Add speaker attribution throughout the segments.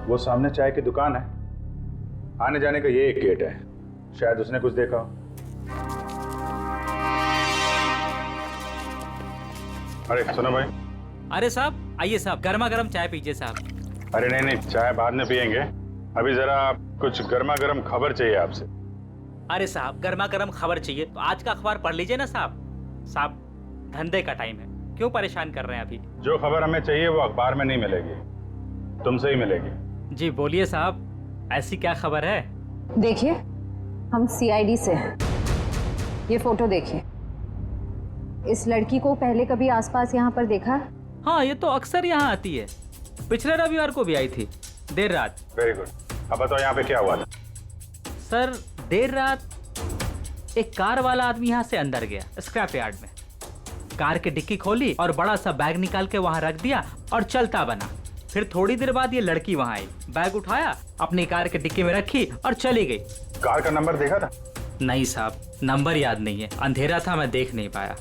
Speaker 1: वो सामने चाय की दुकान है, आने जाने का ये एक गेट है, शायद उसने कुछ देखा हो। अरे सुनो भाई।
Speaker 2: अरे साहब आइए साहब, गर्मा गर्म चाय पीजिए साहब।
Speaker 1: अरे नहीं नहीं, चाय बाद में पियेंगे, अभी जरा कुछ गर्मा गर्म खबर चाहिए आपसे।
Speaker 2: अरे साहब गर्मा गर्म खबर चाहिए तो आज का अखबार पढ़ लीजिए ना साहब। साहब धंधे का टाइम है, क्यों परेशान कर रहे हैं अभी।
Speaker 1: जो खबर हमें चाहिए वो अखबार में नहीं मिलेगी, तुमसे ही मिलेगी।
Speaker 2: जी बोलिए साहब, ऐसी क्या खबर है।
Speaker 3: देखिए, हम सीआईडी से हैं। ये फोटो देखिए। इस लड़की को पहले कभी आसपास यहाँ पर देखा?
Speaker 2: हाँ ये तो अक्सर यहाँ आती है, पिछले रविवार को भी आई थी देर रात।
Speaker 1: वेरी गुड, अब बताओ यहाँ पे क्या हुआ था।
Speaker 2: सर देर रात एक कार वाला आदमी यहाँ से अंदर गया स्क्रैप यार्ड में, कार की डिक्की खोली और बड़ा सा बैग निकाल के वहाँ रख दिया और चलता बना। फिर थोड़ी देर बाद ये लड़की वहाँ आई, बैग उठाया, अपनी कार की डिक्की में रखी और चली गई।
Speaker 1: कार का नंबर देखा था?
Speaker 2: नहीं साहब, नंबर याद नहीं है, अंधेरा था, मैं देख नहीं पाया।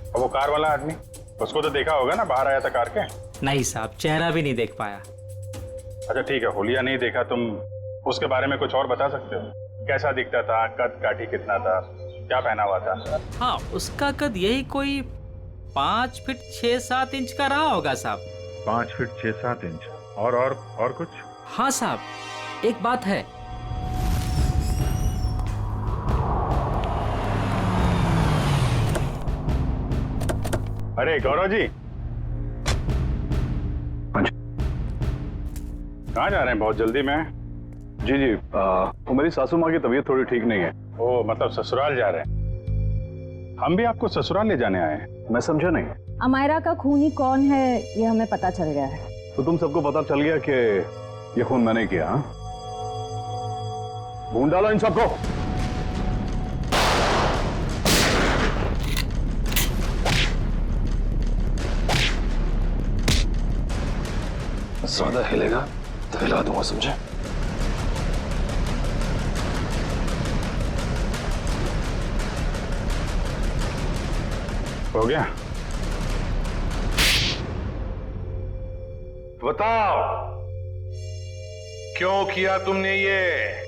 Speaker 1: और वो कार वाला आदमी, उसको तो देखा होगा ना, बाहर आया था कार के?
Speaker 2: नहीं साहब, चेहरा भी नहीं देख पाया।
Speaker 1: अच्छा ठीक है, होलिया नहीं देखा, तुम उसके बारे में कुछ और बता सकते हो? कैसा दिखता था, कद काठी कितना था, क्या पहना हुआ था?
Speaker 2: हाँ उसका कद यही कोई 5 फीट 6-7 इंच का रहा होगा साहब।
Speaker 1: 5 फीट 6-7 इंच। और कुछ?
Speaker 2: हाँ साहब एक बात है।
Speaker 1: अरे गौरव जी, कहाँ जा रहे हैं बहुत जल्दी में?
Speaker 4: जी वो मेरी सासू माँ की तबीयत थोड़ी ठीक नहीं है।
Speaker 1: ओ मतलब ससुराल जा रहे हैं? हम भी आपको ससुराल ले जाने आए हैं।
Speaker 4: मैं समझा नहीं।
Speaker 3: अमायरा का खूनी कौन है ये हमें पता चल गया है।
Speaker 4: तो तुम सबको पता चल गया कि ये खून मैंने किया? हाँ, ढूंढ डालो इन सबको।
Speaker 5: ज्यादा हिलेगा तो हिला दूंगा, समझे?
Speaker 1: हो गया?
Speaker 5: बताओ क्यों किया तुमने ये?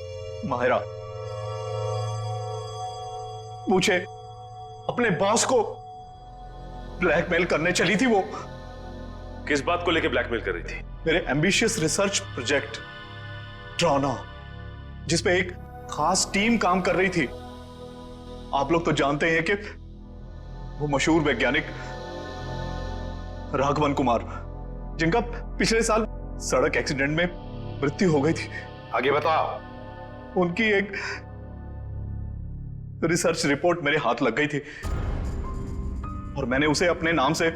Speaker 6: माहिरा पूछे, अपने बॉस को ब्लैकमेल करने चली थी वो।
Speaker 5: किस बात को लेकर ब्लैकमेल कर रही थी?
Speaker 6: मेरे एम्बिशियस रिसर्च प्रोजेक्ट ड्रोना, जिसपे एक खास टीम काम कर रही थी। आप लोग तो जानते हैं कि वो मशहूर वैज्ञानिक राघवन कुमार, जिनका पिछले साल सड़क एक्सीडेंट में मृत्यु हो गई थी।
Speaker 5: आगे बताओ।
Speaker 6: उनकी एक रिसर्च रिपोर्ट मेरे हाथ लग गई थी और मैंने उसे अपने नाम से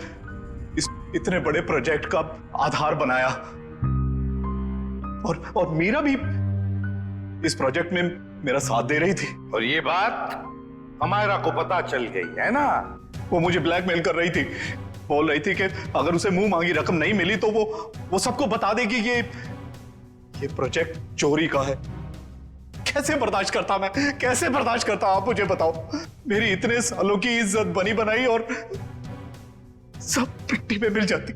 Speaker 6: इस इतने बड़े प्रोजेक्ट का आधार बनाया। और मीरा भी इस प्रोजेक्ट में मेरा साथ दे रही थी।
Speaker 5: और ये बात अमायरा को पता चल गई है ना?
Speaker 6: वो मुझे ब्लैकमेल कर रही थी, बोल रही थी कि अगर उसे मुंह मांगी रकम नहीं मिली तो वो सबको बता देगी कि ये प्रोजेक्ट चोरी का है। कैसे बर्दाश्त करता मैं, कैसे बर्दाश्त करता? आप मुझे बताओ। मेरी इतने सालों की इज्जत बनी बनाई और सब मिट्टी में मिल जाती।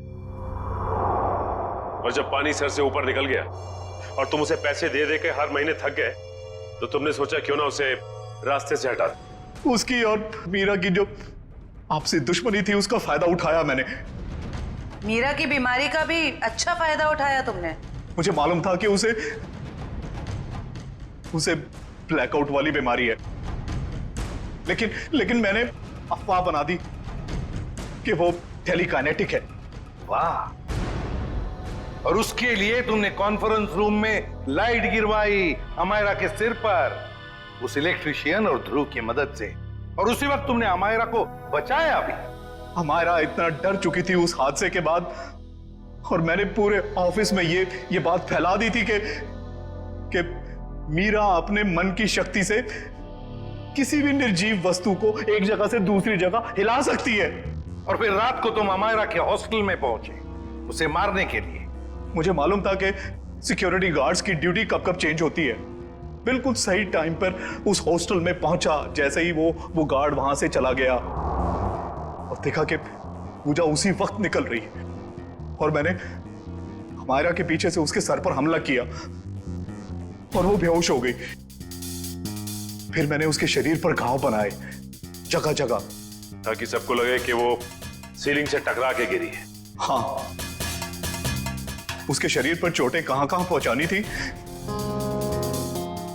Speaker 7: और जब पानी सर से ऊपर निकल गया और तुम उसे पैसे दे दे के हर महीने थक गए, तो तुमने सोचा क्यों ना उसे रास्ते से हटा दे।
Speaker 6: उसकी और मीरा की जो आपसी दुश्मनी थी, उसका फायदा उठाया मैंने।
Speaker 8: मीरा की बीमारी का भी अच्छा फायदा उठाया तुमने।
Speaker 6: मुझे मालूम था कि उसे ब्लैकआउट वाली बीमारी है, लेकिन मैंने अफवाह बना दी कि वो टेलीकाइनेटिक है।
Speaker 5: वाह! और उसके लिए तुमने कॉन्फ्रेंस रूम में लाइट गिरवाई अमायरा के सिर पर, उस इलेक्ट्रिशियन और ध्रुव की मदद से, और उसी वक्त तुमने अमायरा को बचाया भी।
Speaker 6: अमायरा इतना डर चुकी थी उस हादसे के बाद, और मैंने पूरे ऑफिस में ये बात फैला दी थी कि मीरा अपने मन की शक्ति से किसी भी निर्जीव वस्तु को एक जगह से दूसरी जगह हिला सकती है।
Speaker 5: और फिर रात को तुम अमायरा के हॉस्टल में पहुंचे उसे मारने के लिए।
Speaker 6: मुझे मालूम था कि सिक्योरिटी गार्ड्स की ड्यूटी कब कब चेंज होती है। बिल्कुल सही टाइम पर उस हॉस्टल में पहुंचा। जैसे ही वो गार्ड वहां से चला गया और देखा कि पूजा उसी वक्त निकल रही है, और मैंने मायरा के पीछे से उसके सर पर हमला किया और वो बेहोश हो गई। फिर मैंने उसके शरीर पर घाव बनाए जगह जगह,
Speaker 7: ताकि सबको लगे कि वो सीलिंग से टकरा के गिरी है।
Speaker 6: हाँ, उसके शरीर पर चोटें कहां कहां पहुंचानी थी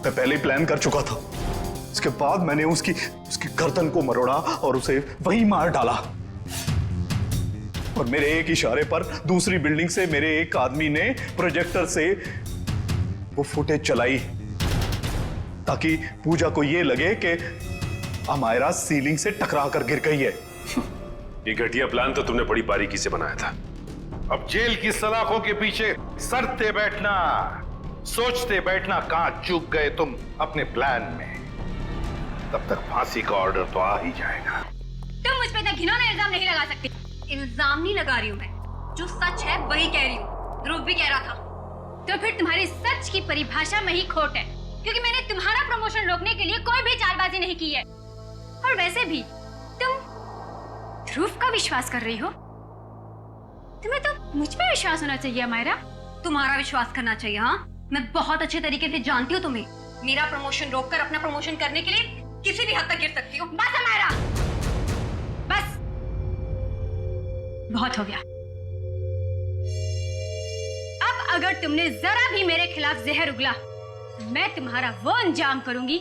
Speaker 6: मैं पहले ही प्लान कर चुका था। उसके बाद मैंने उसकी गर्दन को मरोड़ा और उसे वहीं मार डाला। और मेरे एक इशारे पर दूसरी बिल्डिंग से मेरे एक आदमी ने प्रोजेक्टर से वो फुटेज चलाई ताकि पूजा को ये लगे कि अमायरा सीलिंग से टकरा कर गिर गई है।
Speaker 7: ये घटिया प्लान तो तुमने बड़ी बारीकी से बनाया था।
Speaker 5: अब जेल की सलाखों के पीछे सरते बैठना, सोचते बैठना कहां चूक गए तुम अपने प्लान में। तब तक फांसी का ऑर्डर तो आ ही जाएगा।
Speaker 9: तुम मुझ पे इतना घिनौना इल्जाम नहीं लगा सकती। इल्जाम नहीं लगा रही हूँ मैं, जो सच है वही कह रही हूँ। ध्रुव भी कह रहा था। तो फिर तुम्हारी सच की परिभाषा में ही खोट है, क्योंकि मैंने तुम्हारा प्रमोशन रोकने के लिए कोई भी चालबाजी नहीं की है। और वैसे भी तुम ध्रुव का विश्वास कर रही हो। तुम्हें तो मुझ पे विश्वास होना चाहिए अमायरा। तुम्हारा विश्वास करना चाहिए। हाँ, मैं बहुत अच्छे तरीके से जानती हूँ तुम्हें। मेरा प्रमोशन रोककर अपना प्रमोशन करने के लिए किसी भी हद तक गिर सकती हो। बस अमायरा, बस बहुत हो गया। अब अगर तुमने जरा भी मेरे खिलाफ जहर उगला, मैं तुम्हारा वो अंजाम करूंगी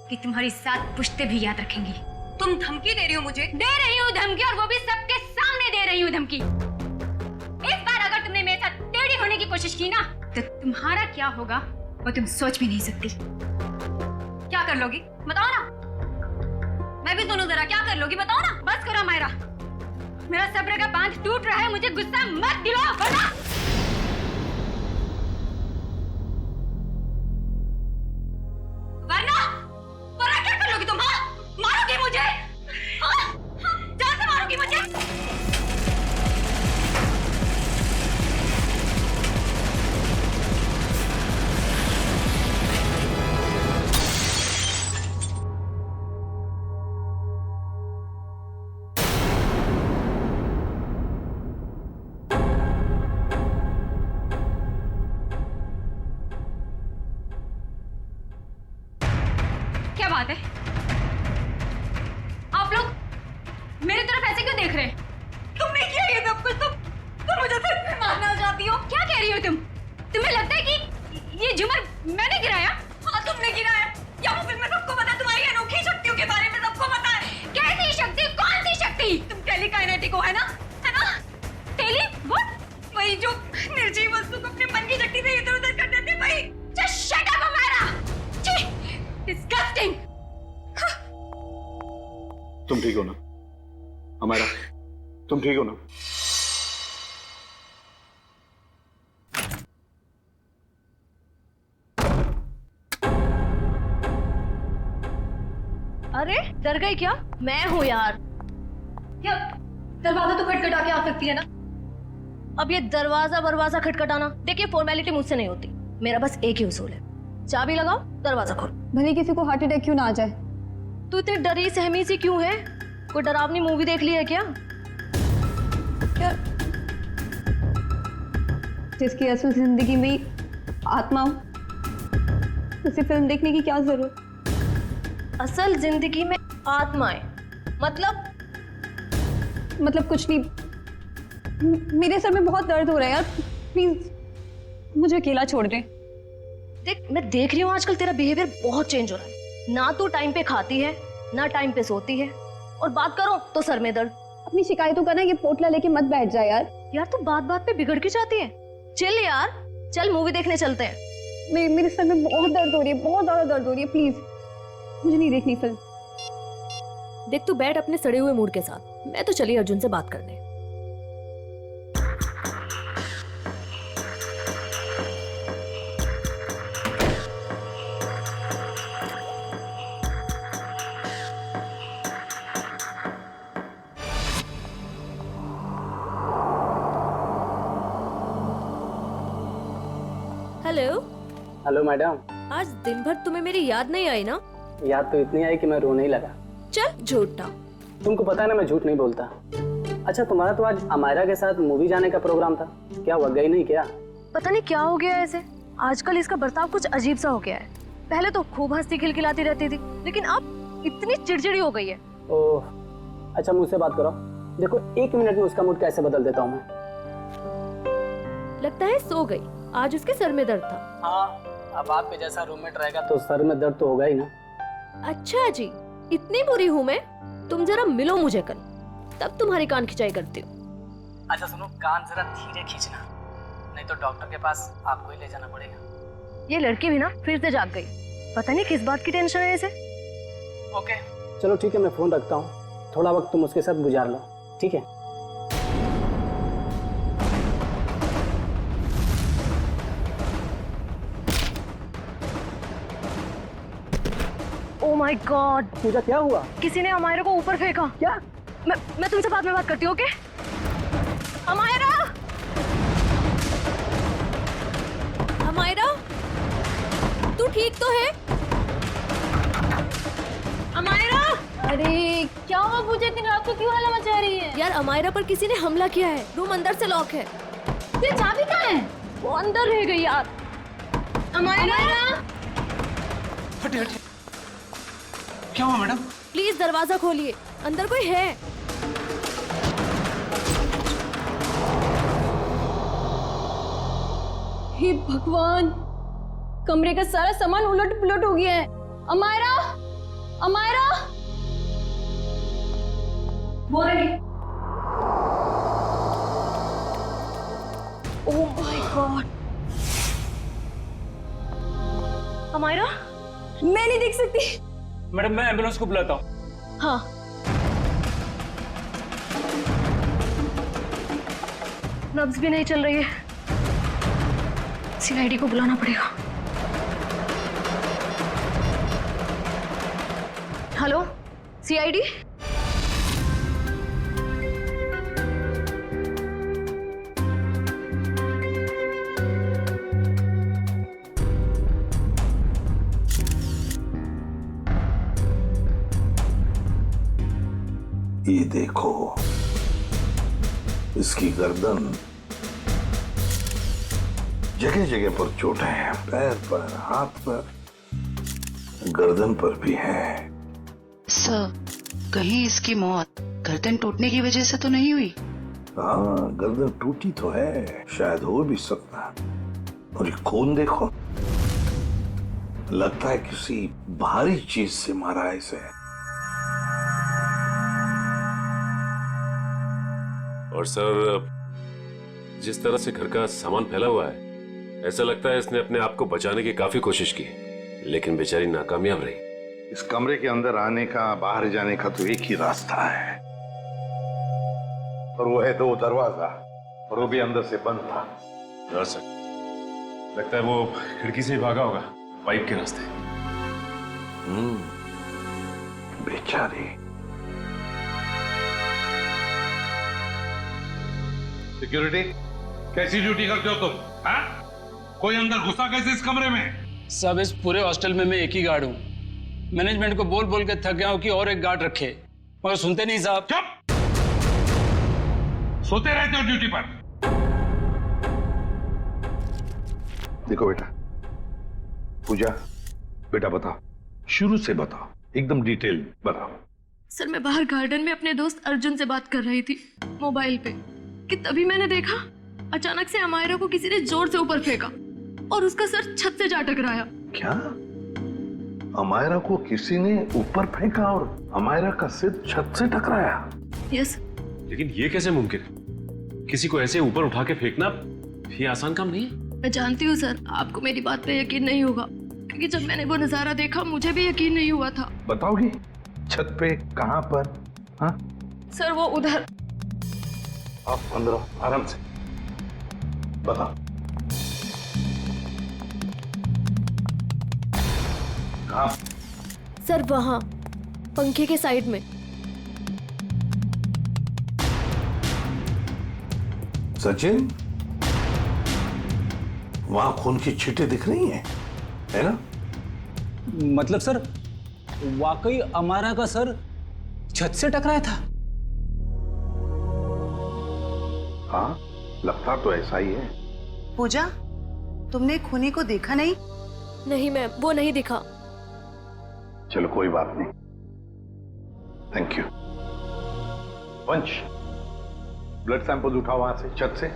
Speaker 9: कि तुम्हारी 7 पुश्तें भी याद रखेंगी। तुम धमकी दे रही हो मुझे? दे रही हूँ धमकी, और वो भी सबके सामने दे रही हूँ धमकी। इस बार अगर तुमने मेरे साथ टेढ़ी होने की कोशिश की ना, तो तुम्हारा क्या होगा वो तुम सोच भी नहीं सकती। क्या कर लोगी बताओ ना? मैं भी सुनूं जरा, क्या कर लोगी बताओ ना? बस करो मायरा, मेरा सब्र का बांध टूट रहा है। मुझे गुस्सा मत दिलाओ वरना क्या कर लोगी तुम? हाँ, मारोगी मुझे? हाँ, जान से मारोगी मुझे? क्या बात है? आप लोग मेरी तरफ ऐसे क्यों देख रहे हैं? तुमने किया ये सब कुछ? तुम मुझे सिर्फ पे मारना चाहती हो? क्या कह रही हो तुम? तुम्हें लगता है कि ये झूमर मैंने गिराया? हाँ, तुमने गिराया। या वो फिल्म में सबको पता है, तुम्हारी अनोखी शक्तियों के बारे में सबको पता है। कैसी शक्ति? कौन सी शक्ति? तुम टेलीकाइनेटिक हो, है ना? है ना? Tele what? वही जो निर्जीव वस्तु को अपने मन की शक्ति से इधर-उधर कर देते, वही। Just shut up Amayra. छी, डिस्गस्टिंग।
Speaker 4: तुम ठीक हो ना अमायरा? तुम ठीक हो ना?
Speaker 9: अरे डर गई क्या? मैं हूँ यार। क्या दरवाजा तो खटखटा के आ सकती है ना? अब ये दरवाजा खटखटाना, देखिए फॉर्मेलिटी मुझसे नहीं होती। मेरा बस एक ही उसूल है, चाबी लगाओ, दरवाजा खोलो।
Speaker 3: भले किसी को हार्ट अटैक क्यों ना आ जाए।
Speaker 9: तू इतनी डरी सहमी सी क्यों है? कोई डरावनी मूवी देख ली है क्या?
Speaker 3: जिसकी असल जिंदगी में ही आत्मा हो, उसे फिल्म देखने की क्या जरूरत?
Speaker 9: असल जिंदगी में आत्माएं मतलब
Speaker 3: कुछ नहीं। मेरे सर में बहुत दर्द हो रहा है यार, प्लीज मुझे अकेला छोड़ दे।
Speaker 9: देख, मैं देख रही हूँ आजकल तेरा बिहेवियर बहुत चेंज हो रहा है। ना तू टाइम पे खाती है, ना टाइम पे सोती है, और बात करो तो सर में दर्द।
Speaker 3: अपनी शिकायतों का ना ये पोटला लेके मत बैठ जा यार।
Speaker 9: यार तू बात बात पे बिगड़ के जाती है। चल यार, चल मूवी देखने चलते हैं।
Speaker 3: मेरे सर में बहुत दर्द हो रही है, बहुत ज्यादा दर्द हो रही है। प्लीज मुझे नहीं देखनी फिल्म।
Speaker 9: देख, तू बैठ अपने सड़े हुए मूड के साथ, मैं तो चली अर्जुन से बात करने। हेलो।
Speaker 10: Hello madam.
Speaker 9: आज दिन भर तुम्हें मेरी याद नहीं आई ना?
Speaker 10: याद तो इतनी आई कि मैं रोने ही लगा।
Speaker 9: चल झूठा।
Speaker 10: तुमको पता है ना मैं झूठ नहीं बोलता। अच्छा, तुम्हारा तो आज अमायरा के साथ मूवी जाने का प्रोग्राम था, क्या हुआ, गई नहीं क्या?
Speaker 3: पता नहीं क्या हो गया है इसे। आजकल इसका बर्ताव कुछ अजीब सा हो गया है। पहले तो खूब हंसती खिलखिलाती रहती थी, लेकिन अब इतनी चिड़चिड़ी हो गई है।
Speaker 10: ओह, अच्छा मुझसे बात करो। देखो 1 मिनट में उसका मूड कैसे बदल देता हूँ मैं।
Speaker 11: लगता है सो गई। आज उसके सर में दर्द था।
Speaker 10: हाँ, अब आपके जैसा रूममेट रहेगा तो सर में दर्द तो होगा ही ना।
Speaker 11: अच्छा जी, इतनी बुरी हूँ मैं? तुम जरा मिलो मुझे कल, तब तुम्हारी कान खिंचाई करती हूँ।
Speaker 10: अच्छा सुनो, कान जरा धीरे खींचना, नहीं तो डॉक्टर के पास आपको ही ले जाना पड़ेगा।
Speaker 3: ये लड़की भी ना फिर से जाग गई। पता नहीं किस बात की टेंशन है इसे।
Speaker 10: ओके चलो ठीक है, मैं फोन रखता हूँ। थोड़ा वक्त तुम उसके साथ गुजार लो, ठीक है?
Speaker 3: ओह माय गॉड,
Speaker 10: पूजा क्या हुआ?
Speaker 3: किसी ने अमायरा को ऊपर फेंका।
Speaker 10: क्या?
Speaker 3: मैं तुमसे बाद में बात करती हूँ, ओके? अमायरा!
Speaker 11: अमायरा, तू ठीक तो है?
Speaker 3: अमायरा! अरे क्या हुआ पूजा, इतनी रात को क्यों हल्ला मचा रही है?
Speaker 11: यार अमायरा पर किसी ने हमला किया है। रूम अंदर से लॉक है।
Speaker 3: ये चाबी कहाँ है? वो अंदर रह गई यार। अमायरा!
Speaker 6: हटे हटे, क्या हुआ मैडम?
Speaker 11: प्लीज दरवाजा खोलिए, अंदर कोई है।
Speaker 3: हे भगवान, कमरे का सारा सामान उलट पुलट हो गया है। अमायरा! अमायरा! वो रही। Oh my God. अमायरा, मैं नहीं देख सकती।
Speaker 10: मैडम मैं एम्बुलेंस को बुलाता हूँ।
Speaker 3: हाँ। नब्ज भी नहीं चल रही है। सीआईडी को बुलाना पड़ेगा। Hello, CID?
Speaker 5: ये देखो, इसकी गर्दन, जगह जगह पर चोटें हैं, पैर पर, हाथ पर, गर्दन पर भी है।
Speaker 8: सर, कहीं इसकी मौत गर्दन टूटने की वजह से तो नहीं हुई?
Speaker 5: हाँ, गर्दन टूटी तो है, शायद हो भी सकता। और ये खून देखो, लगता है किसी भारी चीज से मारा है इसे।
Speaker 7: और सर, जिस तरह से घर का सामान फैला हुआ है, ऐसा लगता है इसने अपने आप को बचाने की काफी कोशिश की, लेकिन बेचारी नाकामयाब रही।
Speaker 5: इस कमरे के अंदर आने का, बाहर जाने का तो एक ही रास्ता है, और वो है 2 दरवाजा, और वो भी अंदर से बंद था।
Speaker 7: हाँ सर, लगता है वो खिड़की से ही भागा होगा, पाइप के रास्ते।
Speaker 5: बेचारी। सिक्योरिटी, कैसी ड्यूटी करते हो तुम? हाँ? कोई अंदर घुसा कैसे इस कमरे में?
Speaker 10: सब इस पूरे हॉस्टल में मैं एक ही गार्ड हूँ। मैनेजमेंट को बोल बोल के थक गया हूँ कि और एक गार्ड रखे, मगर सुनते नहीं साहब।
Speaker 5: चुप! सोते रहते हो ड्यूटी पर। देखो बेटा, पूजा, बेटा बताओ, शुरू से बताओ, एकदम डिटेल बताओ।
Speaker 3: सर, मैं बाहर गार्डन में अपने दोस्त अर्जुन से बात कर रही थी मोबाइल पे, कि तभी मैंने देखा अचानक से अमायरा को किसी ने जोर से ऊपर फेंका और उसका सर छत से जा टकराया।
Speaker 5: क्या? अमायरा को किसी ने ऊपर फेंका और अमायरा का सिर छत से टकराया?
Speaker 3: यस।
Speaker 7: लेकिन ये कैसे मुमकिन है? किसी को ऐसे ऊपर उठा के फेंकना ये आसान काम नहीं है।
Speaker 3: मैं जानती हूँ सर, आपको मेरी बात पे यकीन नहीं होगा, क्योंकि जब मैंने वो नजारा देखा मुझे भी यकीन नहीं हुआ था।
Speaker 5: बताओगी? छत पे, कहां पर? हाँ?
Speaker 3: सर वो उधर।
Speaker 5: आप अंदर आओ, आराम से बताओ। कहां?
Speaker 11: सर वहां, पंखे के साइड में।
Speaker 5: सचिन, वहां खून की छींटें दिख रही हैं, है ना?
Speaker 10: मतलब सर, वाकई अमायरा का सर छत से टकराया था?
Speaker 5: हाँ, लगता तो ऐसा ही है।
Speaker 8: पूजा, तुमने खूनी को देखा नहीं?
Speaker 11: नहीं मैम, वो नहीं दिखा।
Speaker 5: चलो कोई बात नहीं, थैंक यू। वंश, ब्लड सैंपल्स उठाओ वहां से, छत से,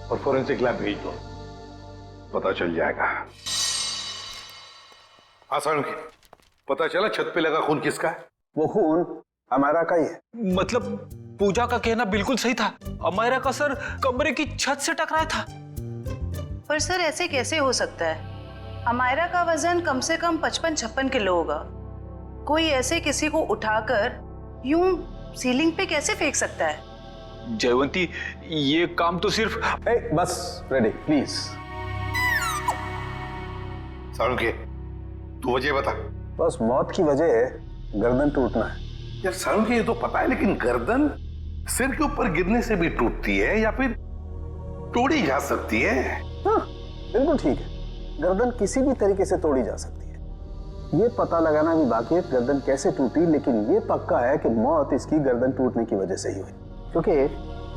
Speaker 5: और फोरेंसिक लैब भेज दो, पता चल जाएगा। आसान की पता चला छत पे लगा खून किसका है?
Speaker 12: वो खून अमायरा का ही है।
Speaker 13: मतलब पूजा का कहना बिल्कुल सही था, अमायरा का सर कमरे की छत से टकराया था।
Speaker 8: पर सर ऐसे कैसे हो सकता है? अमायरा का वजन कम से कम 55-56 किलो होगा। कोई ऐसे किसी को उठाकर यूं सीलिंग पे कैसे फेंक सकता है?
Speaker 13: जयवंती, ये काम तो सिर्फ
Speaker 12: बस रेडी प्लीज।
Speaker 5: सारुके, तू वजह बता।
Speaker 12: बस मौत की वजह गर्दन टूटना है।
Speaker 5: यार सारुके, ये तो पता है, लेकिन गर्दन सिर के ऊपर गिरने से भी टूटती है या फिर तोड़ी जा सकती है?
Speaker 12: हाँ, बिल्कुल ठीक है, गर्दन किसी भी तरीके से तोड़ी जा सकती है। ये पता लगाना भी बाकी है गर्दन कैसे टूटी, लेकिन ये पक्का है कि मौत इसकी गर्दन टूटने की वजह से ही हुई, क्योंकि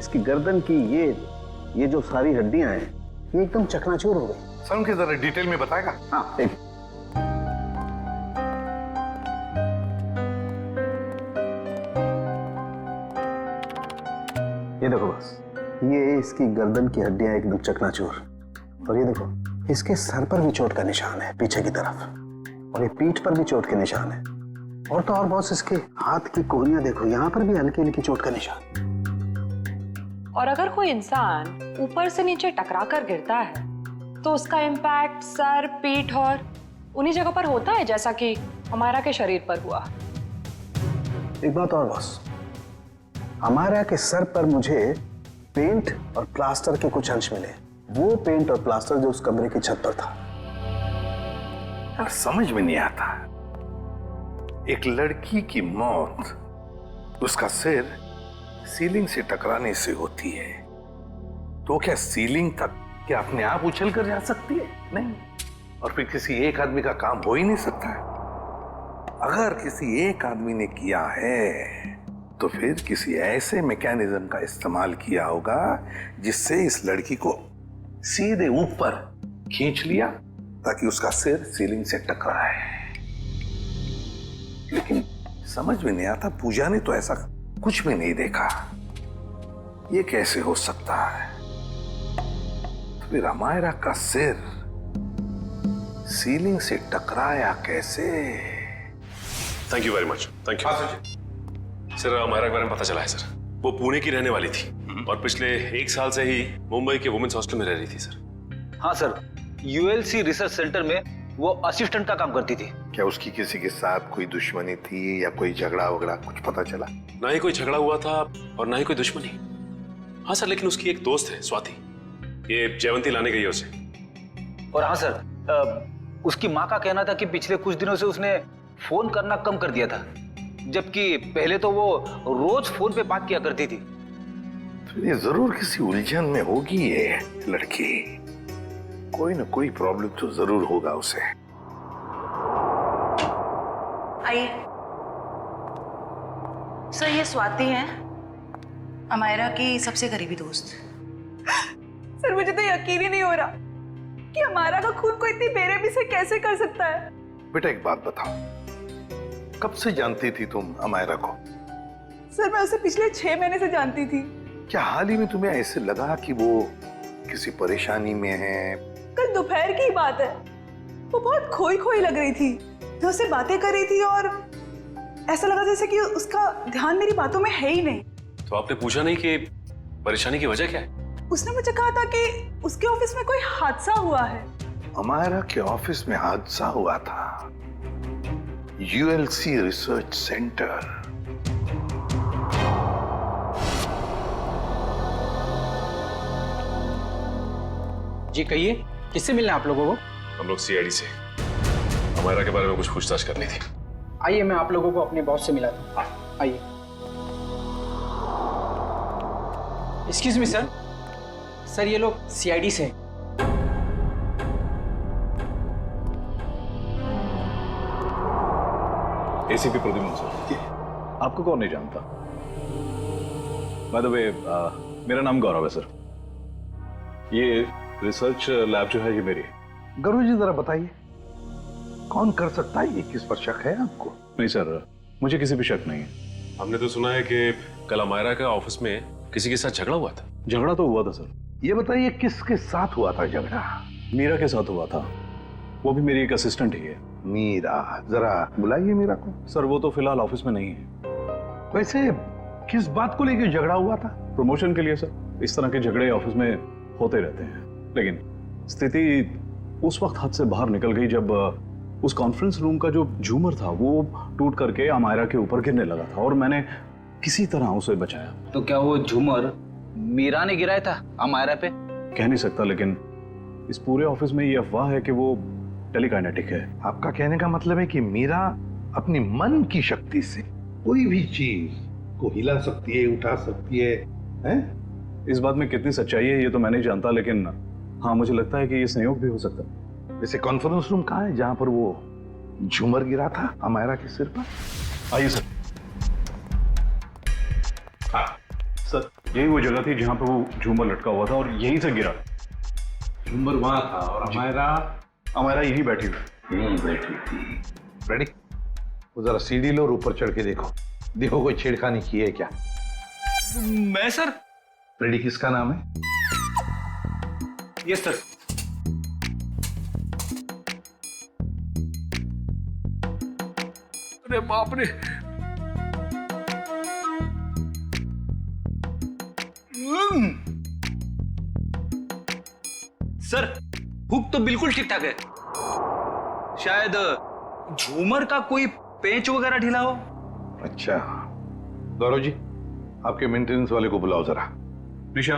Speaker 12: इसकी गर्दन की ये जो सारी हड्डियां हैं ये एकदम चकनाचूर हो गई।
Speaker 5: सारुके, जरा डिटेल में बताएगा?
Speaker 12: हाँ, एक ये देखो, बस ये इसकी गर्दन की हड्डियां एकदम चकनाचूर, और ये देखो इसके सर पर भी चोट का निशान है पीछे की तरफ, और ये पीठ पर भी चोट के निशान है, और तो और बॉस इसके हाथ की कोहनियां देखो, यहाँ पर भी हल्की हल्की चोट का निशान।
Speaker 14: और अगर कोई इंसान ऊपर से नीचे टकरा कर गिरता है तो उसका इम्पैक्ट सर, पीठ और उन्हीं जगह पर होता है जैसा कि अमायरा के शरीर पर हुआ।
Speaker 12: एक बात और बॉस, अमायरा के सर पर मुझे पेंट और प्लास्टर के कुछ अंश मिले, वो पेंट और प्लास्टर जो उस कमरे की छत पर था।
Speaker 5: यार समझ में नहीं आता, एक लड़की की मौत उसका सिर सीलिंग से टकराने से होती है, तो क्या सीलिंग तक क्या अपने आप उछल कर जा सकती है? नहीं। और फिर किसी एक आदमी का काम हो ही नहीं सकता है। अगर किसी एक आदमी ने किया है तो फिर किसी ऐसे मैकेनिज्म का इस्तेमाल किया होगा जिससे इस लड़की को सीधे ऊपर खींच लिया ताकि उसका सिर सीलिंग से टकराए। लेकिन समझ में नहीं आता, पूजा ने तो ऐसा कुछ भी नहीं देखा, ये कैसे हो सकता है? तो फिर अमायरा का सिर सीलिंग से टकराया कैसे?
Speaker 7: Thank you very much, thank you. Sir, Amayra के बारे में पता चला है सर, वो पुणे की रहने वाली थी और पिछले 1 साल से ही मुंबई के वुमेन्स हॉस्टल में रह रही थी सर।
Speaker 13: हाँ सर, यूएलसी रिसर्च सेंटर में वो असिस्टेंट का काम करती थी।
Speaker 5: क्या उसकी किसी के साथ कोई दुश्मनी थी या कोई झगड़ा वगड़ा कुछ पता चला?
Speaker 7: ना ही कोई झगड़ा हुआ था और ना ही कोई दुश्मनी। हाँ सर, लेकिन उसकी एक दोस्त है स्वाति, ये जयवंती लाने गई है उसे।
Speaker 13: और हाँ सर, उसकी माँ का कहना था कि पिछले कुछ दिनों से उसने फोन करना कम कर दिया था, जबकि पहले तो वो रोज फोन पे बात किया करती थी।
Speaker 5: तो ये जरूर किसी उलझन में होगी ये लड़की, कोई ना कोई प्रॉब्लम तो जरूर होगा उसे।
Speaker 8: आइए सर, ये स्वाति हैं, अमायरा की सबसे करीबी दोस्त।
Speaker 14: सर, मुझे तो यकीन ही नहीं हो रहा कि अमायरा का खून कोई इतनी बेरहमी से कैसे कर सकता है।
Speaker 5: बेटा एक बात बताओ, कब से जानती थी तुम अमायरा को?
Speaker 14: सर, मैं उसे पिछले 6 महीने से जानती थी।
Speaker 5: क्या हाल ही में तुम्हें ऐसे लगा कि वो किसी परेशानी में है?
Speaker 14: कल दोपहर की बात है, वो बहुत खोई खोई लग रही थी, मैं उससे बातें कर रही थी और ऐसा लगा जैसे कि उसका ध्यान मेरी बातों में है ही नहीं।
Speaker 7: तो आपने पूछा नहीं कि परेशानी की वजह क्या है?
Speaker 14: उसने मुझे कहा था कि उसके ऑफिस में कोई हादसा हुआ है।
Speaker 5: अमायरा के ऑफिस में हादसा हुआ था? ULC research centre.
Speaker 13: जी कहिए, किससे मिलना है आप लोगों को?
Speaker 7: हम लोग सीआईडी से अमायरा के बारे में कुछ पूछताछ करनी थी।
Speaker 13: आइए, मैं आप लोगों को अपने बॉस से मिला दूं। आइए। एक्सक्यूज मी सर, सर ये लोग सीआईडी से।
Speaker 4: ACP Pradyuman sir. आपको कौन नहीं जानता? बाय द वे, मेरा नाम गौरव है सर। ये रिसर्च लैब जो है ये मेरी है।
Speaker 5: गुरु जी जरा बताइए, कौन कर सकता है ये? किस पर शक है आपको?
Speaker 4: नहीं सर, मुझे किसी पे शक नहीं है।
Speaker 7: हमने तो सुना है कि कल अमायरा का ऑफिस में किसी के साथ झगड़ा हुआ था।
Speaker 4: झगड़ा तो हुआ था सर।
Speaker 5: ये बताइए किसके साथ हुआ था झगड़ा?
Speaker 4: मीरा के साथ हुआ था, वो भी मेरी एक असिस्टेंट ही है।
Speaker 5: मीरा, जरा बुलाइए मीरा को।
Speaker 4: सर वो तो फिलहाल ऑफिस में नहीं है।
Speaker 5: वैसे किस बात को लेकर झगड़ा हुआ था?
Speaker 4: प्रमोशन के लिए सर। इस तरह के झगड़े ऑफिस में होते रहते हैं, लेकिन स्थिति उस वक्त हाथ से बाहर निकल गई जब उस कॉन्फ्रेंस रूम का जो झूमर था वो टूट करके अमायरा के ऊपर गिरने लगा था और मैंने किसी तरह उसे बचाया।
Speaker 13: तो क्या वो झूमर मीरा ने गिराया था अमायरा पे?
Speaker 4: कह नहीं सकता, लेकिन इस पूरे ऑफिस में ये अफवाह है कि वो टेलीकाइनेटिक है।
Speaker 5: आपका कहने का मतलब है कि मीरा अपनी मन की शक्ति से कोई भी चीज को हिला सकती है, उठा सकती है, हैं?
Speaker 4: इस बात में कितनी सच्चाई है ये तो मैं नहीं जानता, लेकिन हाँ मुझे लगता है कि ये संयोग भी हो सकता है।
Speaker 5: वैसे कॉन्फ्रेंस रूम कहाँ है जहां पर वो झूमर गिरा था अमायरा के सिर पर?
Speaker 4: आइए सर। हाँ सर, यही वो जगह थी जहां पर वो झूमर लटका हुआ था और यहीं से गिरा।
Speaker 5: झूमर वहां था और
Speaker 4: अमायरा यहीं बैठी हुई।
Speaker 5: यहीं बैठी थी। रेडी? वो जरा सीढ़ी लो और ऊपर चढ़ के देखो, देखो कोई छेड़खानी की है क्या?
Speaker 13: मैं सर?
Speaker 5: रेडी, किसका नाम है?
Speaker 13: Yes sir.
Speaker 7: अरे बाप रे,
Speaker 13: सर हुक तो बिल्कुल ठीक ठाक है, शायद झूमर का कोई पेंच वगैरह ढीला हो।
Speaker 5: अच्छा, गौरव जी आपके मेंटेनेंस वाले को बुलाओ जरा।
Speaker 4: निशा,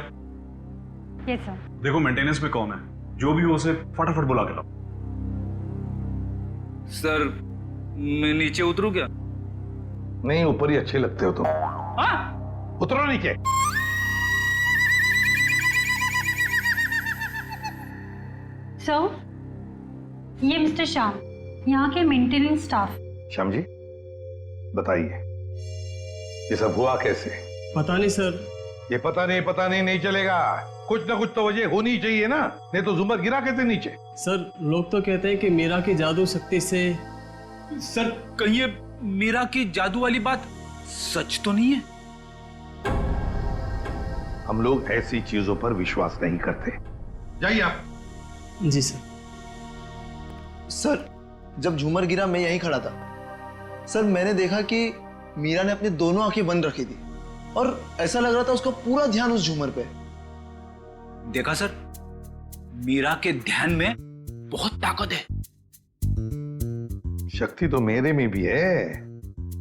Speaker 9: यस सर।
Speaker 4: देखो मेंटेनेंस में कौन है, जो भी हो उसे फटाफट बुला के लाओ।
Speaker 13: सर मैं नीचे उतरूं क्या?
Speaker 5: नहीं, ऊपर ही अच्छे लगते हो तुम।
Speaker 13: हाँ?
Speaker 5: उतरो नीचे।
Speaker 9: सर, ये मिस्टर श्याम, यहाँ के मेंटेनेंस स्टाफ।
Speaker 5: श्याम जी बताइए, ये सब हुआ कैसे?
Speaker 15: पता नहीं सर।
Speaker 5: ये पता नहीं नहीं चलेगा, कुछ ना कुछ तो वजह होनी चाहिए ना, नहीं तो झूमर गिरा कैसे नीचे?
Speaker 15: सर लोग तो कहते हैं कि मीरा की जादू शक्ति से।
Speaker 13: सर कहीं ये मीरा की जादू वाली बात सच तो नहीं है?
Speaker 5: हम लोग ऐसी चीजों पर विश्वास नहीं करते। जाइए आप।
Speaker 15: जी सर।
Speaker 16: सर जब झूमर गिरा मैं यहीं खड़ा था सर, मैंने देखा कि मीरा ने अपनी दोनों आंखें बंद रखी थी और ऐसा लग रहा था उसका पूरा ध्यान उस झूमर पे।
Speaker 13: देखा सर, मीरा के ध्यान में बहुत ताकत है।
Speaker 5: शक्ति तो मेरे में भी है,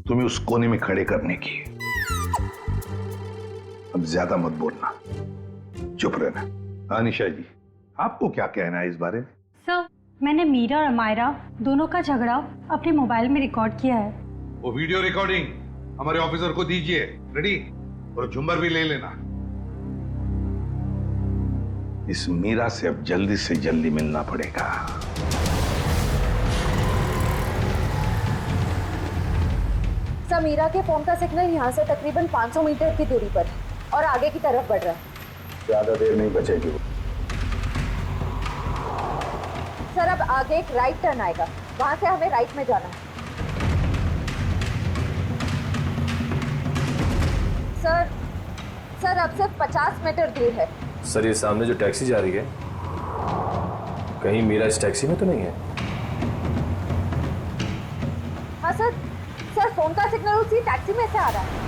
Speaker 5: तुम्हें उस कोने में खड़े करने की। अब ज्यादा मत बोलना, चुप रहना। अनिशा जी आपको क्या कहना है इस बारे में?
Speaker 9: सर, मैंने मीरा और अमायरा दोनों का झगड़ा अपने मोबाइल में रिकॉर्ड किया है।
Speaker 5: वो वीडियो रिकॉर्डिंग हमारे ऑफिसर को दीजिए। रेडी? और झुम्बर भी ले लेना। इस मीरा से अब जल्दी से जल्दी मिलना पड़ेगा।
Speaker 11: सर मीरा के फोन का सिग्नल यहाँ से तकरीबन 500 मीटर की दूरी पर है और आगे की तरफ बढ़ रहा है।
Speaker 12: ज्यादा देर नहीं बचेगी।
Speaker 11: सर अब आगे एक राइट टर्न आएगा, वहां से हमें राइट में जाना है। सर अब सिर्फ 50 मीटर दूर है।
Speaker 7: सर ये सामने जो टैक्सी जा रही है, कहीं मीरा इस टैक्सी में तो नहीं है?
Speaker 11: हाँ सर फोन का सिग्नल उसी टैक्सी में से आ रहा है।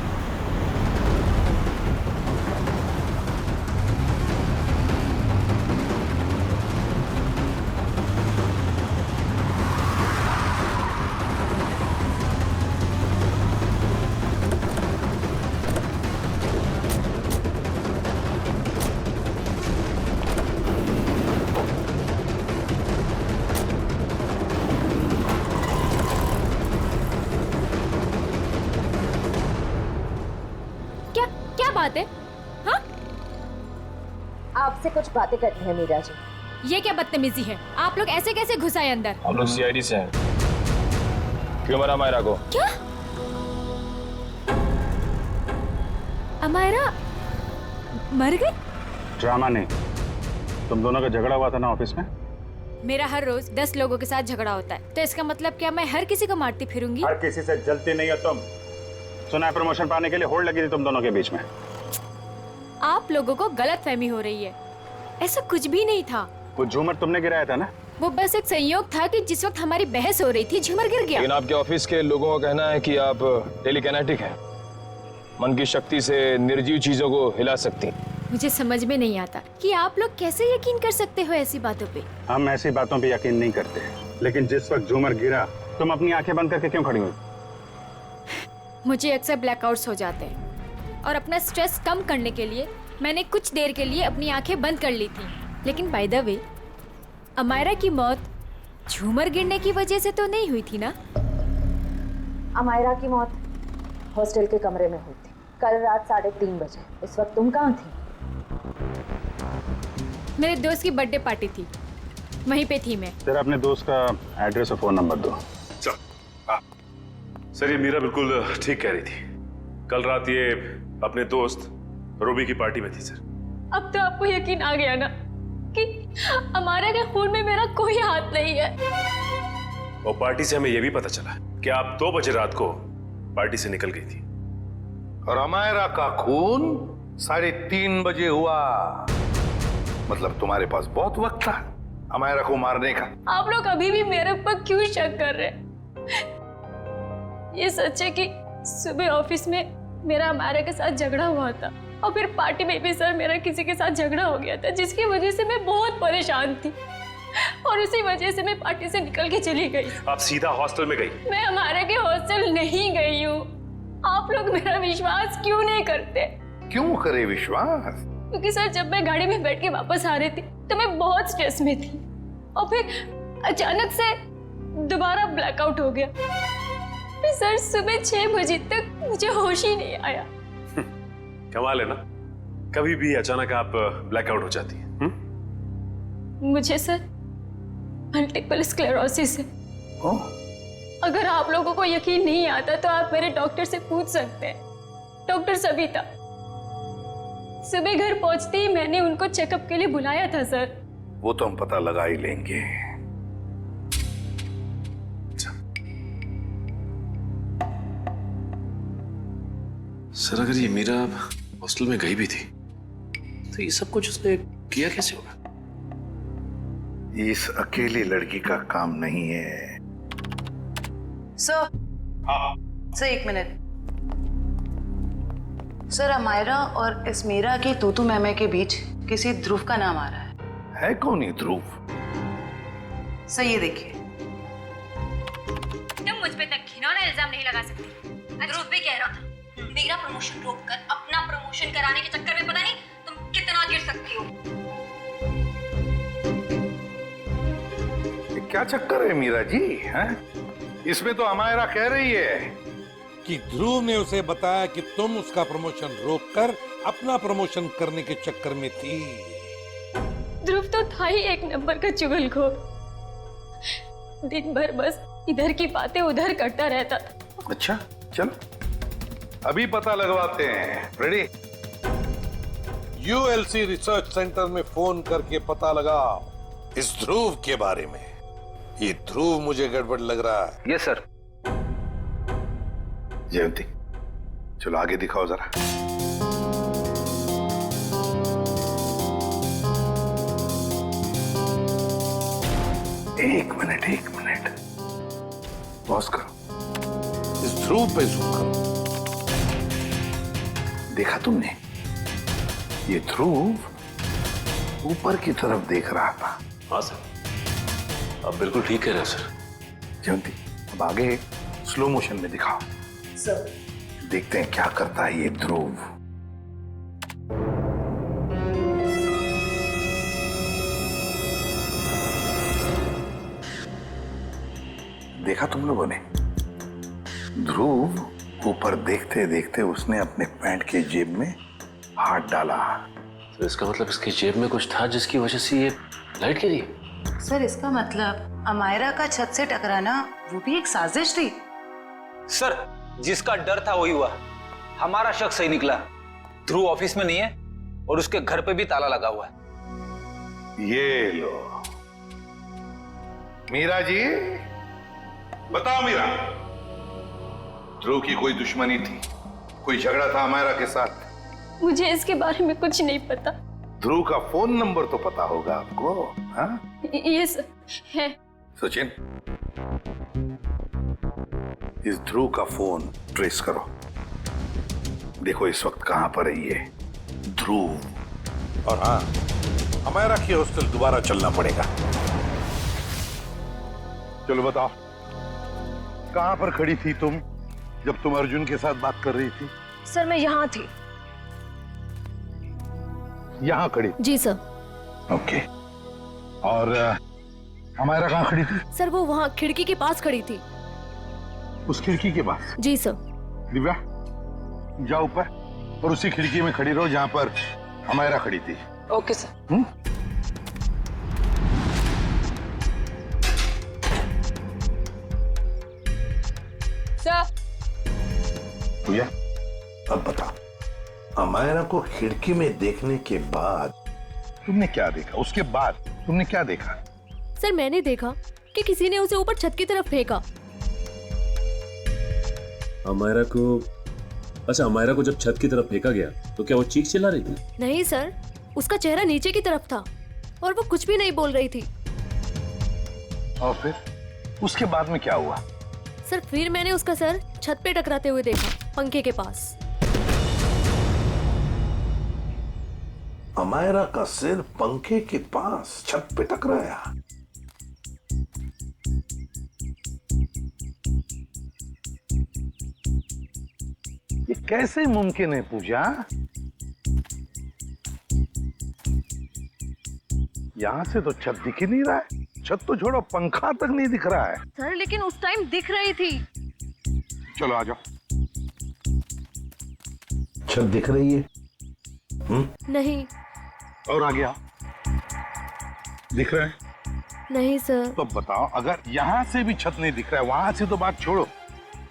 Speaker 17: बात है? हाँ?
Speaker 11: आपसे कुछ बातें करनी है मीरा जी।
Speaker 17: ये क्या बदतमीजी है? आप लोग ऐसे कैसे घुस आए अंदर?
Speaker 7: हम लोग सीआईडी से हैं। क्यों मरा अमायरा को?
Speaker 17: क्या? अमायरा मर गई?
Speaker 1: ड्रामा नहीं, तुम दोनों का झगड़ा हुआ था ना ऑफिस में?
Speaker 17: मेरा हर रोज 10 लोगों के साथ झगड़ा होता है, तो इसका मतलब क्या मैं हर किसी को मारती फिरूंगी?
Speaker 1: हर किसी से जलती नहीं हो तुम। सुना है प्रमोशन पाने के लिए होड़ लगी थी तुम दोनों के बीच में।
Speaker 17: आप लोगों को गलत फहमी हो रही है, ऐसा कुछ भी नहीं था।
Speaker 1: वो झूमर तुमने गिराया था ना?
Speaker 17: वो बस एक संयोग था कि जिस वक्त हमारी बहस हो रही थी झूमर गिर गया।
Speaker 18: लेकिन आपके ऑफिस के लोगों का कहना है कि आप टेलीकिनेटिक हैं, मन की शक्ति से निर्जीव चीजों को हिला सकती हैं।
Speaker 17: मुझे समझ में नहीं आता कि आप लोग कैसे यकीन कर सकते हो ऐसी बातों पे।
Speaker 1: हम ऐसी बातों पे यकीन नहीं करते, लेकिन जिस वक्त झूमर गिरा तुम अपनी आंखें बंद करके क्यों खड़ी हुई?
Speaker 17: मुझे अक्सर ब्लैकआउट्स हो जाते हैं और अपना स्ट्रेस कम करने के लिए मैंने कुछ देर के लिए अपनी आंखें बंद कर ली थी। लेकिन बाय द वे, अमायरा की मौत झूमर गिरने की वजह से तो नहीं हुई थी ना?
Speaker 19: अमायरा की मौत हॉस्टल के कमरे में हुई थी कल रात 3:30 बजे। इस वक्त तुम कहाँ थी?
Speaker 17: मेरे दोस्त की बर्थडे पार्टी थी, वहीं पे थी मैं।
Speaker 1: जरा अपने दोस्त का एड्रेस और फोन नंबर दो।
Speaker 7: सर ये मीरा बिल्कुल ठीक कह रही थी। कल रात ये अपने दोस्त रूबी की पार्टी में थी सर।
Speaker 3: अब तो आपको यकीन आ गया ना कि अमायरा के खून में मेरा कोई हाथ नहीं है।
Speaker 7: और पार्टी से हमें यह भी पता चला कि आप 2 बजे रात को पार्टी से निकल गई थी।
Speaker 5: और अमायरा का खून 3:30 बजे हुआ। मतलब तुम्हारे पास बहुत वक्त था अमायरा को मारने का।
Speaker 3: आप लोग अभी भी मेरे ऊपर क्यों शक कर रहे हैं? ये सच है कि सुबह ऑफिस में मेरा अमायरा के साथ झगड़ा हुआ था और फिर पार्टी में भी सर मेरा किसी के साथ झगड़ा हो गया था, जिसकी वजह से मैं बहुत परेशान थी और उसी वजह से मैं पार्टी से निकल के चली गई।
Speaker 7: आप सीधा हॉस्टल में गई?
Speaker 3: मैं अमायरा के हॉस्टल नहीं गई हूँ। आप लोग मेरा विश्वास क्यों नहीं करते?
Speaker 5: क्यों करे विश्वास?
Speaker 3: क्योंकि सर जब मैं गाड़ी में बैठ के वापस आ रही थी तो मैं बहुत स्ट्रेस में थी और फिर अचानक से दोबारा ब्लैकआउट हो गया। फिर सर सुबह 6 बजे तक मुझे होश ही नहीं आया।
Speaker 7: कमाल है ना, कभी भी अचानक आप ब्लैकआउट हो जाती हैं।
Speaker 3: मुझे सर मल्टीपल स्क्लेरोसिस है। अगर आप लोगों को यकीन नहीं आता तो आप मेरे डॉक्टर से पूछ सकते हैं, डॉक्टर सविता। सुबह घर पहुंचते ही मैंने उनको चेकअप के लिए बुलाया था सर।
Speaker 5: वो तो हम पता लगा ही लेंगे।
Speaker 7: सर अगर ये मीरा हॉस्टल में गई भी थी तो ये सब कुछ उसने किया कैसे होगा?
Speaker 5: इस अकेली लड़की का काम नहीं है।
Speaker 8: Sir, sir 1 minute. Sir Amayra और इस मीरा की तूतू मैमे के बीच किसी ध्रुव का नाम आ रहा
Speaker 5: है कौन ये ध्रुव?
Speaker 8: सर ये देखिए।
Speaker 9: तुम मुझ पे तक घिनौना इल्जाम नहीं लगा सकती। ध्रुव भी कह रहा था मेरा प्रमोशन रोककर अपना प्रमोशन कराने के चक्कर में पता नहीं तुम कितना गिर सकती हो।
Speaker 5: ये क्या चक्कर है मीरा जी? हैं? इसमें तो अमायरा कह रही है
Speaker 20: कि ध्रुव ने उसे बताया कि तुम उसका प्रमोशन रोककर अपना प्रमोशन करने के चक्कर में थी।
Speaker 3: ध्रुव तो था ही एक नंबर का चुगलखोर। दिन भर बस इधर की बातें उधर करता रहता था।
Speaker 5: अच्छा चल अभी पता लगवाते हैं। रेडी?
Speaker 20: यूएलसी रिसर्च सेंटर में फोन करके पता लगा इस ध्रुव के बारे में। ये ध्रुव मुझे गड़बड़ लग रहा है।
Speaker 13: Yes sir.
Speaker 5: जयंती चलो आगे दिखाओ जरा। एक मिनट पॉज करो।
Speaker 20: इस ध्रुव पे जूम करो।
Speaker 5: देखा तुमने? ये ध्रुव ऊपर की तरफ देख रहा था।
Speaker 7: हाँ सर, आप बिल्कुल ठीक कह रहे हो सर।
Speaker 5: जयंती अब आगे स्लो मोशन में दिखाओ।
Speaker 19: सर
Speaker 5: देखते हैं क्या करता है ये ध्रुव। देखा तुम लोगों ने? ध्रुव ऊपर देखते देखते उसने अपने पैंट के जेब में हाथ डाला।
Speaker 7: तो इसका मतलब इसकी जेब में कुछ था जिसकी वजह से ये लाइट गिरी।
Speaker 8: सर इसका मतलब अमायरा का छत से टकराना वो भी एक साजिश थी।
Speaker 13: सर जिसका डर था वही हुआ। हमारा शक सही निकला। ध्रुव ऑफिस में नहीं है और उसके घर पे भी ताला लगा हुआ है।
Speaker 5: ये लो। मीरा जी, बताओ मीरा, ध्रुव की कोई दुश्मनी थी? कोई झगड़ा था अमायरा के साथ?
Speaker 3: मुझे इसके बारे में कुछ नहीं पता।
Speaker 5: ध्रुव का फोन नंबर तो पता होगा आपको? हाँ?
Speaker 3: ये है।
Speaker 5: सचिन, इस ध्रुव का फोन ट्रेस करो। देखो इस वक्त कहां पर है ये ध्रुव। और हाँ, अमायरा की हॉस्टल दोबारा चलना पड़ेगा। चलो बताओ, कहां पर खड़ी थी तुम जब तुम अर्जुन के साथ बात कर रही थी?
Speaker 11: सर मैं यहाँ थी।
Speaker 5: यहां खड़ी?
Speaker 11: जी सर।
Speaker 5: ओके। और अमायरा कहां खड़ी थी?
Speaker 11: सर वो वहाँ खिड़की के पास खड़ी थी।
Speaker 5: उस खिड़की के पास?
Speaker 11: जी सर।
Speaker 5: दिव्या, जाओ ऊपर और उसी खिड़की में खड़ी रहो जहां पर अमायरा खड़ी थी।
Speaker 14: Okay sir. सर।
Speaker 5: भैया, अब बताओ, अमायरा को खिड़की में देखने के बाद तुमने क्या देखा? उसके बाद तुमने क्या देखा?
Speaker 11: सर मैंने देखा कि किसी ने उसे ऊपर छत की तरफ फेंका।
Speaker 7: अमायरा को, अच्छा अमायरा को जब छत की तरफ फेंका गया तो क्या वो चीख चिल्ला रही थी?
Speaker 11: नहीं सर, उसका चेहरा नीचे की तरफ था और वो कुछ भी नहीं बोल रही थी।
Speaker 5: और फिर उसके बाद में क्या हुआ?
Speaker 11: सर फिर मैंने उसका सर छत पे टकराते हुए देखा, पंखे के पास।
Speaker 5: अमायरा का सिर पंखे के पास छत पे टकराया। ये कैसे मुमकिन है पूजा? यहां से तो छत दिख ही नहीं रहा है। छत तो छोड़ो, पंखा तक नहीं दिख रहा है।
Speaker 11: सर लेकिन उस टाइम दिख रही थी।
Speaker 5: चलो आ जाओ। छत दिख रही है?
Speaker 11: नहीं।
Speaker 5: और आ गया? दिख रहा है?
Speaker 11: नहीं सर।
Speaker 5: तो बताओ, अगर यहां से भी छत नहीं दिख रहा है, वहां से तो बात छोड़ो,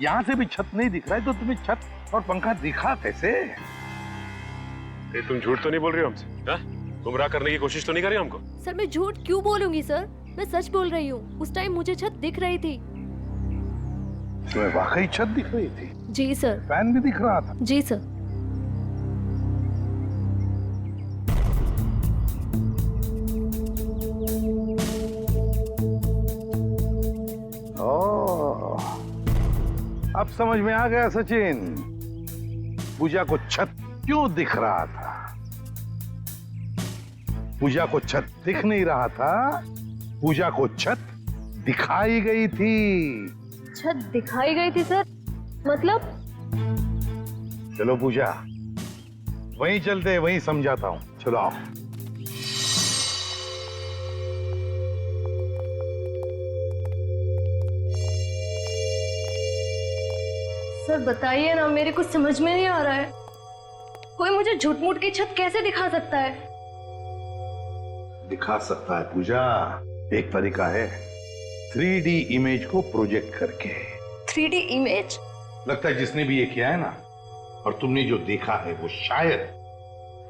Speaker 5: यहां से भी छत नहीं दिख रहा है, तो तुम्हें छत और पंखा दिखा कैसे?
Speaker 7: ये तुम झूठ तो नहीं बोल रही हो हमसे? हाँ? गुमराह करने की कोशिश तो नहीं कर रही हमको?
Speaker 11: सर मैं झूठ क्यों बोलूंगी सर, मैं सच बोल रही हूँ। उस टाइम मुझे छत दिख रही थी।
Speaker 5: तुम्हें वाकई छत दिख रही थी?
Speaker 11: जी सर।
Speaker 5: फैन भी दिख रहा था?
Speaker 11: जी सर।
Speaker 5: ओह, अब समझ में आ गया सचिन, पूजा को छत क्यों दिख रहा था। पूजा को छत दिख नहीं रहा था, पूजा को छत दिखाई गई थी।
Speaker 11: छत दिखाई गई थी सर? मतलब?
Speaker 5: चलो पूजा, वहीं चलते हैं, वहीं समझाता हूं। चलो आओ।
Speaker 11: सर बताइए ना, मेरे कुछ समझ में नहीं आ रहा है। कोई मुझे झूठ मूठ की छत कैसे दिखा सकता है?
Speaker 5: दिखा सकता है पूजा, एक तरीका है, 3D इमेज को प्रोजेक्ट करके।
Speaker 11: 3D image?
Speaker 5: लगता है जिसने भी ये किया है ना, और तुमने जो देखा है वो शायद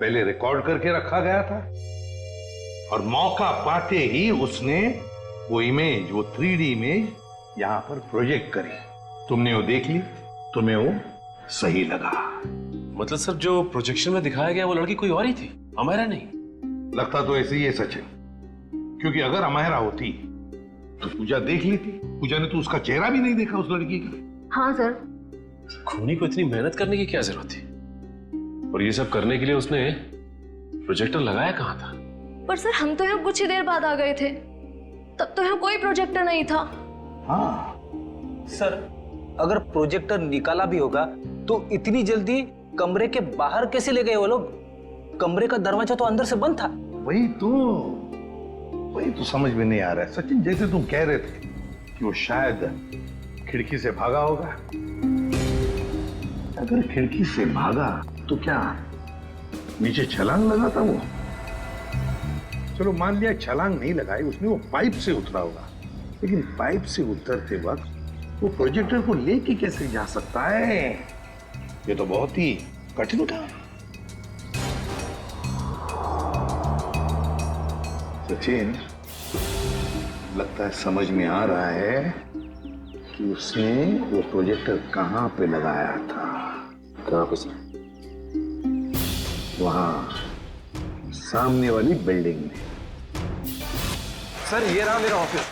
Speaker 5: पहले रिकॉर्ड करके रखा गया था, और मौका पाते ही उसने वो इमेज, वो 3D इमेज यहां पर प्रोजेक्ट करी। तुमने वो देख ली, तुम्हें वो सही लगा।
Speaker 7: मतलब सर जो प्रोजेक्शन में दिखाया गया वो लड़की कोई और ही थी, अमायरा नहीं?
Speaker 5: लगता तो ऐसे ही है सचिन, क्योंकि अगर अमायरा होती तो पूजा देख लेती। पूजा ने तो उसका चेहरा भी नहीं देखा उस लड़की का।
Speaker 11: हाँ सर।
Speaker 7: खूनी को इतनी मेहनत करने की क्या जरूरत थी? और ये सब करने के लिए उसने प्रोजेक्टर लगाया कहां था?
Speaker 11: पर सर हम तो यहाँ कुछ ही देर बाद आ गए थे, तब तो यहाँ कोई प्रोजेक्टर नहीं था।
Speaker 13: हाँ सर, अगर प्रोजेक्टर निकाला भी होगा तो इतनी जल्दी कमरे के बाहर कैसे ले गए वो लोग? कमरे का दरवाजा तो अंदर से बंद था।
Speaker 5: वही तो समझ में नहीं आ रहा है सचिन। जैसे तुम कह रहे थे कि वो शायद खिड़की से भागा होगा, अगर खिड़की से भागा तो क्या नीचे छलांग लगा था वो? चलो मान लिया छलांग नहीं लगाई उसने, वो पाइप से उतरा होगा, लेकिन पाइप से उतरते वक्त वो प्रोजेक्टर को लेके कैसे जा सकता है? ये तो बहुत ही कठिन काम। सचिन, लगता है समझ में आ रहा है कि उसने वो प्रोजेक्टर कहाँ पे लगाया था।
Speaker 18: कहाँ पे सर?
Speaker 5: वहां सामने वाली बिल्डिंग में।
Speaker 21: सर ये रहा मेरा ऑफिस।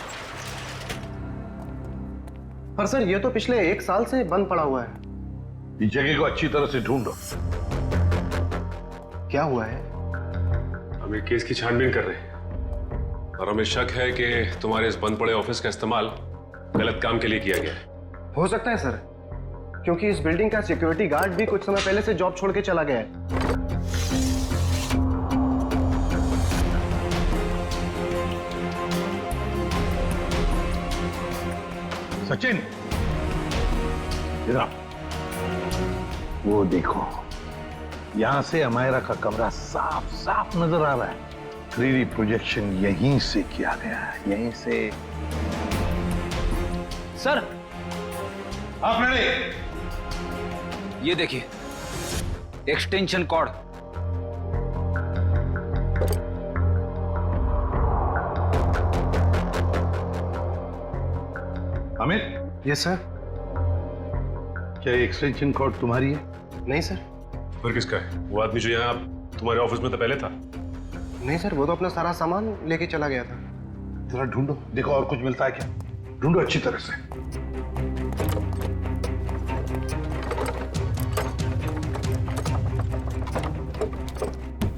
Speaker 21: पर सर ये तो पिछले 1 साल से बंद पड़ा हुआ है।
Speaker 5: इस जगह को अच्छी तरह से ढूंढो।
Speaker 21: क्या हुआ है?
Speaker 7: हम एक केस की छानबीन कर रहे हैं और हमें शक है कि तुम्हारे इस बंद पड़े ऑफिस का इस्तेमाल गलत काम के लिए किया गया है।
Speaker 21: हो सकता है सर, क्योंकि इस बिल्डिंग का सिक्योरिटी गार्ड भी कुछ समय पहले से जॉब छोड़ के चला गया है।
Speaker 5: सचिन, इधर वो देखो, यहां से अमायरा का कमरा साफ साफ नजर आ रहा है। 3D प्रोजेक्शन यहीं से किया गया है, यहीं से।
Speaker 13: सर
Speaker 5: आप रेडी?
Speaker 13: ये देखिए, extension cord.
Speaker 5: Amit.
Speaker 21: Yes sir.
Speaker 5: क्या ये एक्सटेंशन कॉर्ड तुम्हारी है?
Speaker 21: नहीं सर।
Speaker 7: फिर किसका है? वो आदमी जो यहाँ तुम्हारे ऑफिस में तो पहले था।
Speaker 21: नहीं सर, वो तो अपना सारा सामान लेके चला गया था।
Speaker 5: जरा ढूंढो, देखो और कुछ मिलता है क्या। ढूंढो अच्छी तरह से।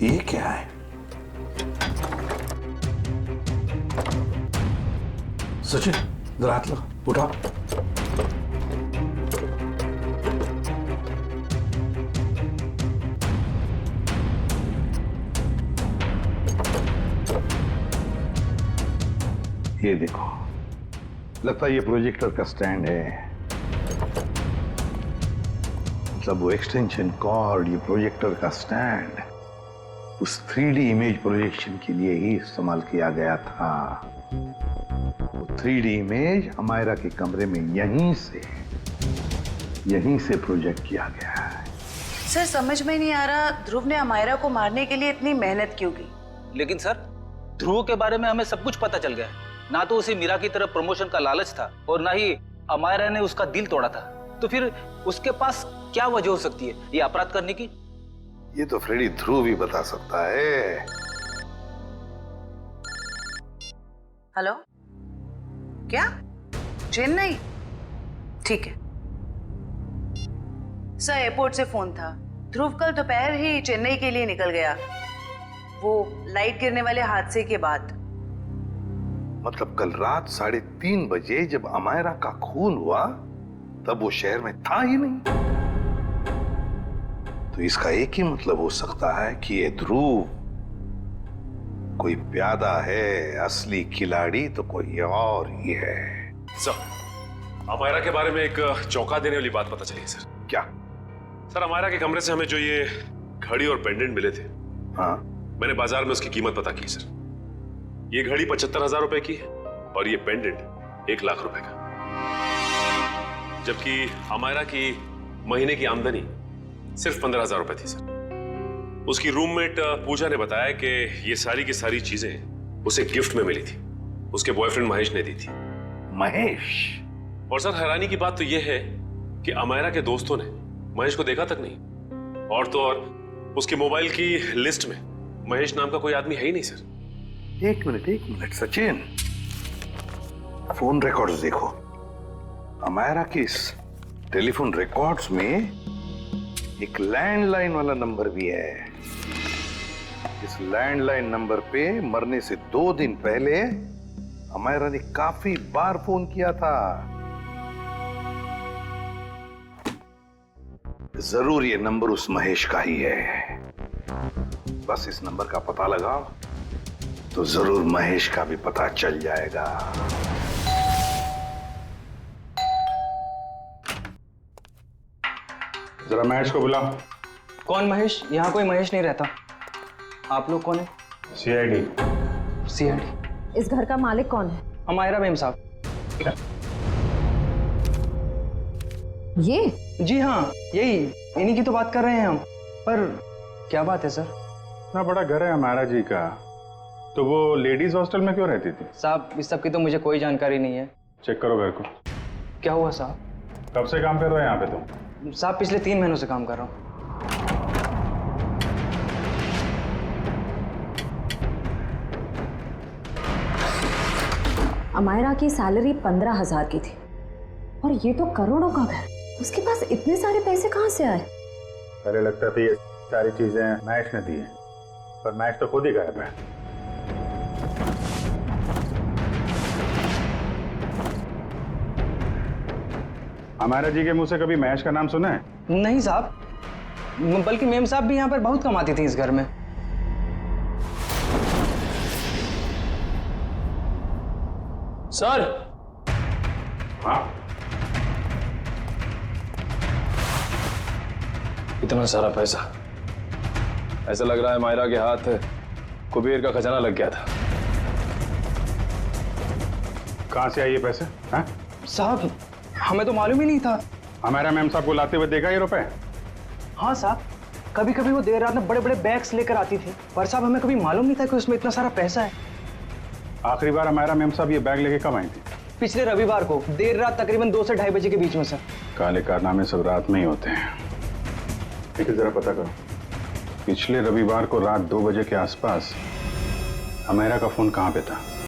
Speaker 5: ये क्या है? सचिन, जरा हाथ लगा, उठा। ये देखो, लगता है ये प्रोजेक्टर का स्टैंड है। मतलब वो एक्सटेंशन कॉर्ड, ये प्रोजेक्टर का स्टैंड उस 3D इमेज प्रोजेक्शन के लिए ही इस्तेमाल किया गया था। वो 3D इमेज अमायरा के कमरे में यहीं से प्रोजेक्ट किया गया है।
Speaker 8: सर समझ में नहीं आ रहा, ध्रुव ने अमायरा को मारने के लिए इतनी मेहनत क्यों की?
Speaker 13: लेकिन सर, ध्रुव के बारे में हमें सब कुछ पता चल गया। ना तो उसे मीरा की तरफ प्रमोशन का लालच था और ना ही अमायरा ने उसका दिल तोड़ा था। तो फिर उसके पास क्या वजह हो सकती है ये अपराध करने की?
Speaker 5: ये तो फ्रेडी ध्रुव ही बता सकता है।
Speaker 8: हेलो, क्या? चेन्नई? ठीक है सर, एयरपोर्ट से फोन था। ध्रुव कल दोपहर ही चेन्नई के लिए निकल गया, वो लाइट गिरने वाले हादसे के बाद।
Speaker 5: मतलब कल रात 3:30 बजे जब अमायरा का खून हुआ तब वो शहर में था ही नहीं। तो इसका एक ही मतलब हो सकता है कि ये ध्रुव कोई प्यादा है, असली खिलाड़ी तो कोई और ही है।
Speaker 7: सर, अमायरा के बारे में एक चौंका देने वाली बात पता चली है सर।
Speaker 5: क्या?
Speaker 7: सर, अमायरा के कमरे से हमें जो ये घड़ी और पेंडेंट मिले थे,
Speaker 5: हाँ,
Speaker 7: मैंने बाजार में उसकी कीमत पता की सर। ये घड़ी 75,000 रुपए की है और ये पेंडेंट 1 लाख रुपए का। जबकि अमायरा की महीने की आमदनी सिर्फ 15,000 रुपए थी सर। उसकी रूममेट पूजा ने बताया कि ये सारी की सारी चीजें उसे गिफ्ट में मिली थी, उसके बॉयफ्रेंड महेश ने दी थी।
Speaker 5: महेश?
Speaker 7: और सर, हैरानी की बात तो यह है कि अमायरा के दोस्तों ने महेश को देखा तक नहीं। और तो और उसके मोबाइल की लिस्ट में महेश नाम का कोई आदमी है ही नहीं सर।
Speaker 5: एक मिनट सचिन, फोन रिकॉर्ड्स देखो। अमायरा के इस टेलीफोन रिकॉर्ड्स में एक लैंडलाइन वाला नंबर भी है। इस लैंडलाइन नंबर पे मरने से 2 दिन पहले अमायरा ने काफी बार फोन किया था। जरूर ये नंबर उस महेश का ही है। बस इस नंबर का पता लगाओ तो जरूर महेश का भी पता चल जाएगा।
Speaker 1: जरा महेश को बुलाओ।
Speaker 21: कौन महेश? यहाँ कोई महेश नहीं रहता। आप लोग कौन है?
Speaker 1: CID।
Speaker 21: CID?
Speaker 19: इस घर का मालिक कौन है?
Speaker 21: अमायरा बेगम साहब।
Speaker 19: ये?
Speaker 21: जी हाँ, यही, इन्हीं की तो बात कर रहे हैं हम। पर क्या बात है सर?
Speaker 1: इतना बड़ा घर है अमायरा जी का, तो वो लेडीज हॉस्टल में क्यों रहती थी?
Speaker 2: साहब इस सब की तो मुझे कोई जानकारी नहीं है।
Speaker 1: चेक करो घर को।
Speaker 2: क्या हुआ साहब?
Speaker 1: कब से काम कर रहे हो यहाँ पे तुम?
Speaker 2: साहब पिछले 3 महीनों से काम कर रहा हूँ।
Speaker 19: अमायरा की सैलरी 15,000 की थी और ये तो करोड़ों का घर, उसके पास इतने सारे पैसे कहाँ से आए?
Speaker 1: पहले लगता था ये सारी चीजें मैश ने दी है, पर मैश तो खुद ही गायब है। अमायरा जी के मुंह से कभी मैश का नाम सुना है?
Speaker 2: नहीं साहब, बल्कि मेम साहब भी यहाँ पर बहुत कमाती थी इस घर में।
Speaker 18: सर।
Speaker 1: हाँ?
Speaker 18: इतना सारा पैसा, ऐसा लग रहा है मायरा के हाथ कुबेर का खजाना लग गया था।
Speaker 1: कहाँ से आए ये पैसे? हाँ?
Speaker 2: साहब हमें तो मालूम ही नहीं था।
Speaker 1: हमारा मैम साहब को लाते हुए देखा ये रुपए?
Speaker 2: हाँ साहब, कभी कभी वो देर रात में बड़े बड़े बैग्स लेकर आती थी, पर साहब हमें कभी मालूम नहीं था कि उसमें इतना सारा पैसा है।
Speaker 1: आखिरी बार हमारा मैम साहब ये बैग लेके कब आई थी?
Speaker 2: पिछले रविवार को देर रात तकरीबन 2 से 2:30 बजे के बीच में सर।
Speaker 1: काले कारनामे सब रात में ही होते हैं। लेकिन जरा पता करो, पिछले रविवार को रात 2 बजे के आसपास अमेरा का फोन कहाँ पे था?